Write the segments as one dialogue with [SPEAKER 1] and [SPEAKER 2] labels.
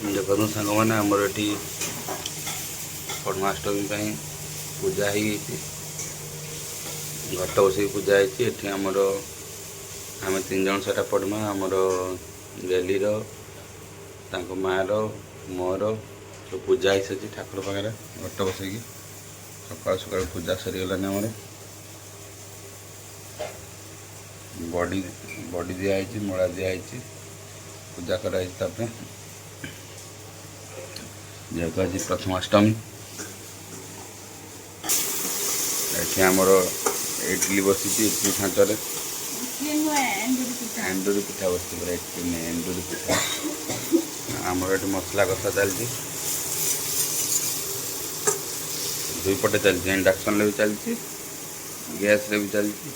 [SPEAKER 1] देखो सांग मैंने आमर ये पद्माष्टमी पूजा हो घट बस पूजा होती आमर आम 3 जन से पढ़मा आमर गैलीर मार मोर तो पूजा हो सारी ठाकुर पाखे घट बस सकाल सकाल पूजा सरीगलानी आमर बड़ी बड़ी दिखाई मड़ा दिखाई पूजा कराई जेहेतु आज प्रथमाष्टमी ये आमर इडली बसी इडली छाँचर एंडुरी पिठा बस पूरा इडली एंडुरी पिठा आमर ये मसला कषा चलती दुई पटे चलती इंडक्शन भी चलती गैस भी चलती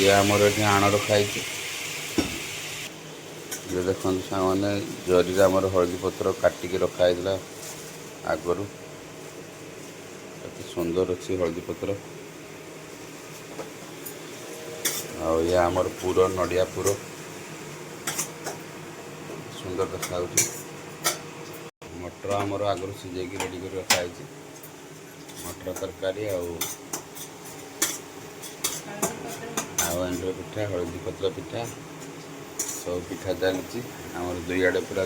[SPEAKER 1] ये आमर ये आण रखाई ये देखो सामने जरी आमर हलदी पत्र काटिक रखाई आगरू सुंदर अच्छी हलदी पत्र ये आमर पुर नड़िया पुर सुंदर देखा मटर आमर आगरू सीझे रेडी कर रखाई मटर तरकारी एंडुरी पिठा हलदी पत्र पिठा सब पिठा चलती आमर दुई आड़े पूरा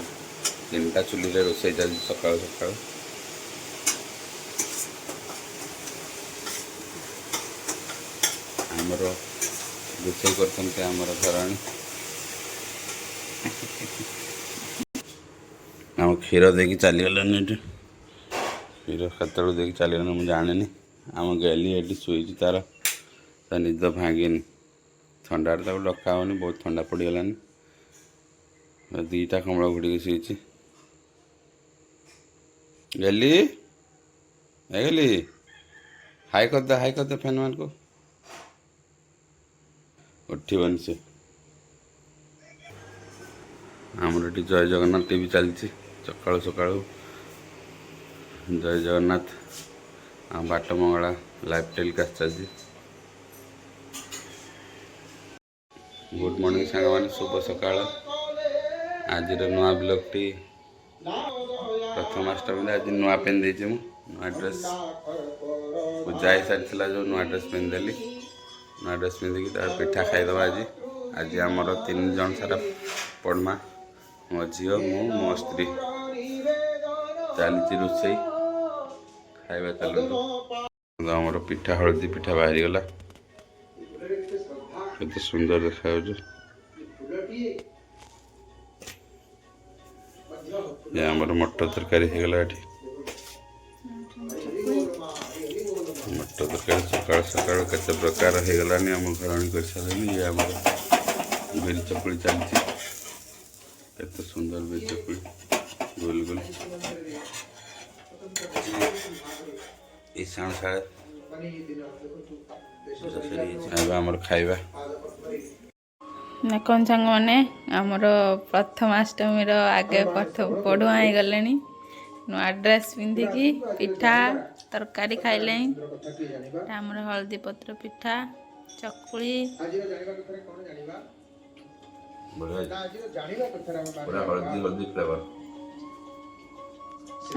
[SPEAKER 1] 3टा चुली रोषे चलती सकाल सकाल आमर रोषे करते आमर घराणी आम क्षीर देकी चलीगलानी क्षीर केतु देकी चलीगला मुझे जाने आम गली ये शुई तार निद भांगिनी ठंडा डका होनी बहुत ठंडा पड़गलानी 2टा कमल घोड़ी शुई गली गली हाई करदे फैन मान को उठबन से आमर ये जय जगन्नाथ टीवी चलती सकाल सकाल जय जगन्नाथ बाट मंगला लाइव टेलीकास्ट चलती गुड मॉर्निंग सांग मैंने शुभ सकाल आज नुआ ब्लॉग टी प्रथमाष्टमी आज नुआ पेन देती नुआ ड्रेस पूजा हो सारी जो नुआ ड्रेस पिंधेली नुआ ड्रेस पिंधिकी तार पिठा खाईदे आज आज आमर 3 जन सारा पढ़मा मो झी मो स्त्री चली रोषे खाଇବା चलते आमर पिठा हलदी पिठा बाहरी गला केते सुंदर देखा ये आमर मटर तरकारी हो गला मटर तरकारी सकाल सकाल केते प्रकार हो गलानी आम घराणी कर सारे ये आमर बिरी चकुड़ी चलती केते सुंदर बिरी चकुड़ी गोल गोल ईशान साड़े आमर खाइबा
[SPEAKER 2] कौन सांग मैंने आमर प्रथमाष्टमी आगे पढ़ुआ हो गले नुआ ड्रेस पिंधिकी पिठा तरकारी खाइले आमर हलदी पत्र पिठा चकुली
[SPEAKER 1] हल्दी फ्लेवर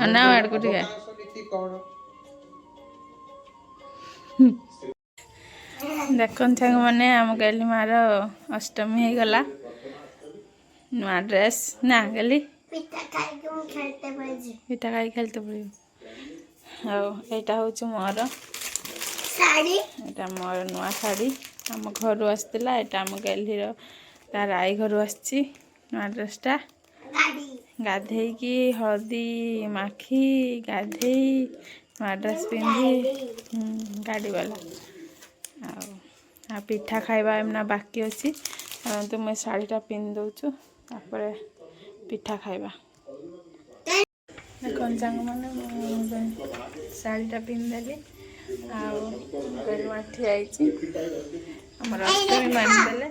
[SPEAKER 2] अन्ना वाड़ को देखन सांग मैंने आम गली मार अष्टमी हो गला नुआ ड्रेस ना गली पिठा खाई खेलते पड़े यहाँ हूँ मोर साड़ी यहाँ मोर नुआ शाड़ी आम घर आसला यहाँ आम गली तार आई घर आसी नुआ ड्रेसटा गाधे की हल्दी माखी गाधे नुआ ड्रेस पिंधि गाड़ी वाला आ पिठा खाइबा एमना बाकी अच्छी तो मैं शाढ़ीटा पिंधि दौचु तापर पिठा खाइबा देखन सांग मैंने शाढ़ीटा पिंधिदेली आठी आई आम अष्टमी मानिदेले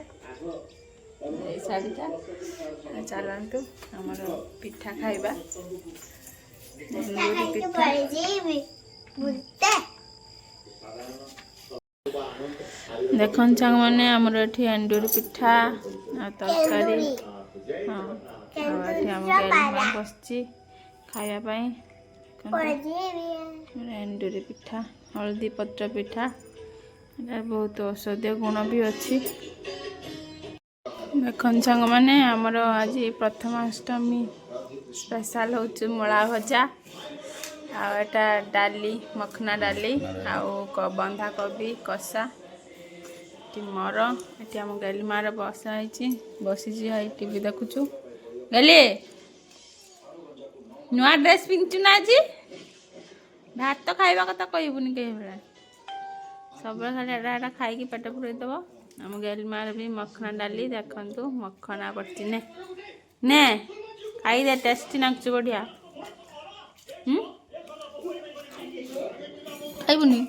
[SPEAKER 2] शाढ़ीटा चलतु आमर पिठा खाइबा पिठा देखन सांग मैंने आमर ये एंडुरी पिठा तरकारी हाँ ଆଉ ଏଠି ଆମ ଗେଲି ବସିଛି ଖାଇବା ପାଇଁ ଏଣ୍ଡୁରି ପିଠା ହଳଦୀ ପତ୍ର ପିଠା ଏଟାର ବହୁତ ଔଷଧୀୟ ଗୁଣ ବି ଅଛି। ଦେଖନ୍ତୁ ସାଙ୍ଗମାନେ ଆମର ଆଜି ପ୍ରଥମାଷ୍ଟମୀ ସ୍ପେଶାଲ ହେଉଛି ମୂଳା ଭଜା ଆଉ ଏଟା ଡାଲି ମଖନା ଡାଲି ଆଉ ବନ୍ଧାକୋବି କଷା ଏଠି ମର ଏଠି ଆମ ଗେଲି ମାର ବସା ହେଇଛି ବସିଛି ହେଇ ଟିଭି ଦେଖୁଛୁ। ଗେଲି ନୂଆ ଡ୍ରେସ୍ ପିନ୍ଧଛୁ ନା ଆଜି ଭାତ ଖାଇବା କଥା କହିବୁନି କେହି ଭଳିଆ ସବୁବେଳେ ଖାଲି ଏଟା ଏଟା ଖାଇକି ପେଟ ପୁରେଇ ଦେବ। ଆମ ଗେଲି ମାର ବି ମଖନା ଡାଲି ଦେଖନ୍ତୁ ମଖନା ପଡ଼ିଛି ନେ ନେ ଖାଇଦେ ଟେଷ୍ଟି ନାଗୁଛି ବଢ଼ିଆ। ଖାଇବୁନି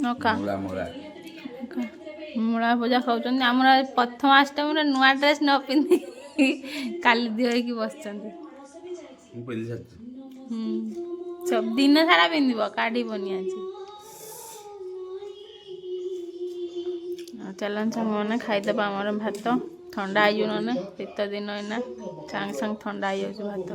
[SPEAKER 2] ନଖା ମୂଳା ଭଜା ଖାଉଛନ୍ତି। ଆମର ପ୍ରଥମାଷ୍ଟମୀରେ ନୂଆ ଡ୍ରେସ୍ ନ ପିନ୍ଧି କାଲି ଦିଅ ହେଇକି ବସିଛନ୍ତି। ସବୁ ଦିନ ସାରା ପିନ୍ଧିବ କାଢ଼ିବନି ଆଜି। ଚାଲନ୍ତୁ ସାଙ୍ଗମାନେ ଖାଇଦେବା ଆମର ଭାତ ଥଣ୍ଡା ହେଇଯିବ ନହେଲେ ଶୀତ ଦିନ ଏଇନା ସାଙ୍ଗେ ସାଙ୍ଗେ ଥଣ୍ଡା ହେଇଯାଉଛି ଭାତ।